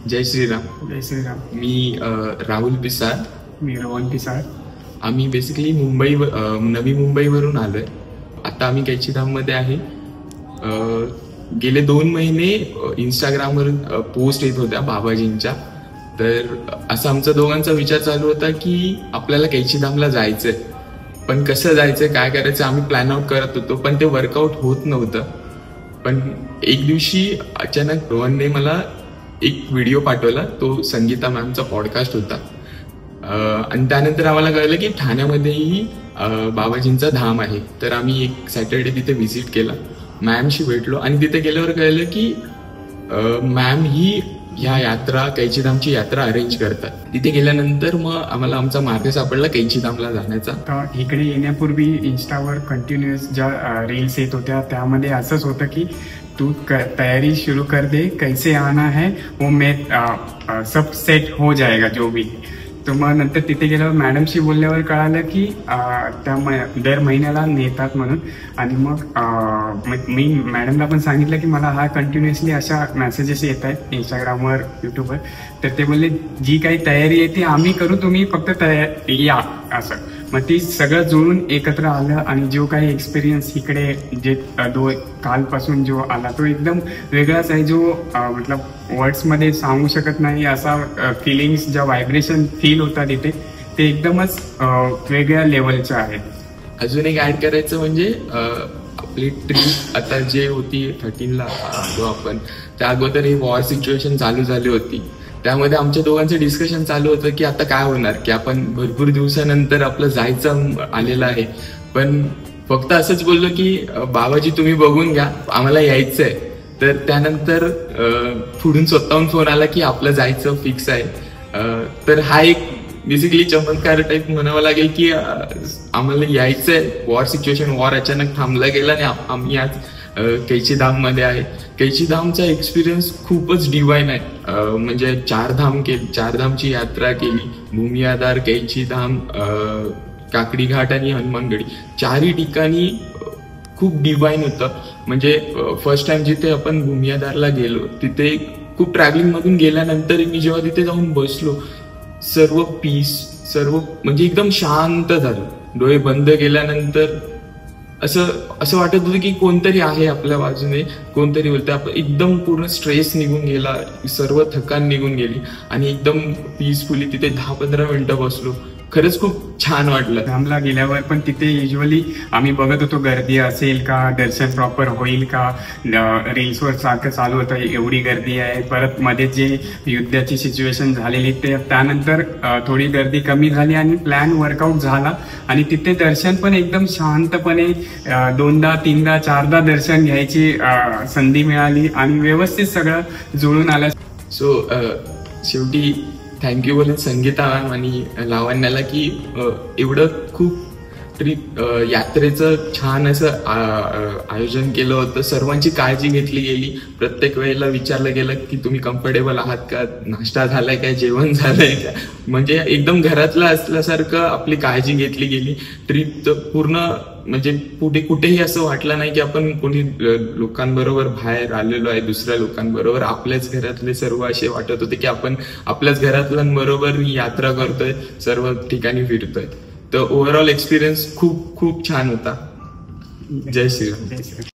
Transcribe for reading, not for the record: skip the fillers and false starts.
जय श्रीराम. जय श्रीराम. मी राहुल पिसाळ. मी रोहन पिसाळ. आम्ही बेसिकली नवी मुंबईवरून आलोय. आता आम्ही कैचीधाममध्ये आहे. गेले 2 महिने इंस्टाग्रामवर पोस्ट येत होत्या बाबाजींच्या. तर असा आमचा दोघांचा विचार चालू होता की आपल्याला कैचीधामला जायचंय, पण कसं जायचंय, काय करायचं आम्ही प्लॅन आउट करत होतो, पण ते वर्कआउट होत नव्हतं. पण एक दिवशी अचानक रोहनने मला एक व्हिडिओ पाठवला. तो संगीता मॅमचा पॉडकास्ट होता. आणि त्यानंतर आम्हाला कळलं की ठाण्यामध्येही बाबाजींचा धाम आहे. तर आम्ही एक सॅटर्डे तिथे व्हिजिट केला, मॅमशी भेटलो आणि तिथे गेल्यावर कळलं की मॅम ही ह्या यात्रा, कैचीधामची यात्रा अरेंज करतात. तिथे गेल्यानंतर मग आम्हाला आमचा मार्ग सापडला कैचीधामला जाण्याचा. तर इकडे येण्यापूर्वी इंस्टावर कंटिन्युअस ज्या रील्स येत होत्या त्यामध्ये असंच होतं की तू तैयारी शुरू कर दे, कैसे आना है वो मैं सब सेट हो जाएगा जो भी. तर मग नंतर तिथे गेल्यावर मॅडमशी बोलल्यावर कळालं की त्या दर महिन्याला नेतात म्हणून. आणि मग मी मॅडमला पण सांगितलं की मला हा कंटिन्युअसली अशा मेसेजेस येत आहेत इंस्टाग्रामवर, युट्यूबवर. तर ते बोलले जी काही तयारी आहे ती आम्ही करू, तुम्ही फक्त या असं. मग ती सगळं जुळून एकत्र आलं आणि जो काही एक्सपिरियन्स इकडे जे कालपासून जो आला तो एकदम वेगळाच आहे. जो मतलब वर्ड्समध्ये सांगू शकत नाही असा फिलिंग्स, ज्या व्हायब्रेशन फील होतात इथे, ते एकदमच वेगळ्या लेवलच्या आहेत. अजून एक ऍड करायचं म्हणजे आपली ट्रिप आता जे होती 13ला जो आपण, त्या अगोदर ही वॉर सिच्युएशन चालू झाली होती. त्यामध्ये आमच्या दोघांचं डिस्कशन चालू होतं की आता काय होणार, की आपण भरपूर दिवसानंतर आपलं जायचं आलेलं आहे. पण फक्त असंच बोललो की बाबाजी तुम्ही बघून घ्या, आम्हाला यायचंय. तर त्यानंतर पुढून स्वतःहून फोन आला की आपलं जायचं फिक्स आहे. तर हा एक बेसिकली चमत्कार टाईप म्हणावं लागेल की आम्हाला यायचंय. वॉर सिच्युएशन, वॉर अचानक थांबला गेला आणि आम्ही आज कैचीधाममध्ये आहे. कैचीधामचा एक्सपिरियन्स खूपच डिवाईन आहे. म्हणजे 4 धामची यात्रा केली. भूमियाधार, कैचीधाम, काकडी घाट आणि हनुमानगडी, 4ही ठिकाणी खूप डिवाईन होतं. म्हणजे फर्स्ट टाइम जिथे आपण भूमियाधारला गेलो, तिथे खूप ट्रॅव्हलिंग मधून गेल्यानंतर मी जेव्हा तिथे जाऊन बसलो, सर्व पीस, सर्व म्हणजे एकदम शांत झालं. डोळे बंद केल्यानंतर असं वाटत होतं की कोणतरी आहे आपल्या बाजूने, कोणतरी बोलतंय. आपण एकदम पूर्ण स्ट्रेस निघून गेला, सर्व थकान निघून गेली आणि एकदम पीसफुली तिथे 10-15 मिनिटं बसलो. खरंच खूप छान वाटलं. धामला गेल्यावर पण तिथे युजली आम्ही बघत होतो गर्दी असेल का, दर्शन प्रॉपर होईल का. रील्सवर सारखं चालू होतं एवढी गर्दी आहे. परत मध्ये जे युद्धाची सिच्युएशन झालेली त्यानंतर थोडी गर्दी कमी झाली आणि प्लॅन वर्कआउट झाला. आणि तिथे दर्शन पण एकदम शांतपणे 2दा 3दा 4दा दर्शन घ्यायची संधी मिळाली आणि व्यवस्थित सगळं जुळून आलं. सो शेवटी थँक्यू बोलत संगीता मॅम आणि लावण्याला की एवढं खूप ट्रिप यात्रेचं छान असं आयोजन केलं होतं. सर्वांची काळजी घेतली गेली. प्रत्येक वेळेला विचारलं गेलं की तुम्ही कम्फर्टेबल आहात का, नाश्ता झालाय काय, जेवण झालंय का. म्हणजे एकदम घरातलं असल्यासारखं आपली काळजी घेतली गेली. ट्रिप पूर्ण म्हणजे कुठेही असं वाटलं नाही की आपण कोणी लोकांबरोबर बाहेर आलेलो आहे, दुसऱ्या लोकांबरोबर. आपल्याच घरातले सर्व असे वाटत होते की आपण आपल्याच घरातल्यांबरोबर यात्रा करतोय, सर्व ठिकाणी फिरतोय. तर ओव्हरऑल एक्सपिरियन्स खूप खूप छान होता. जय श्रीराम.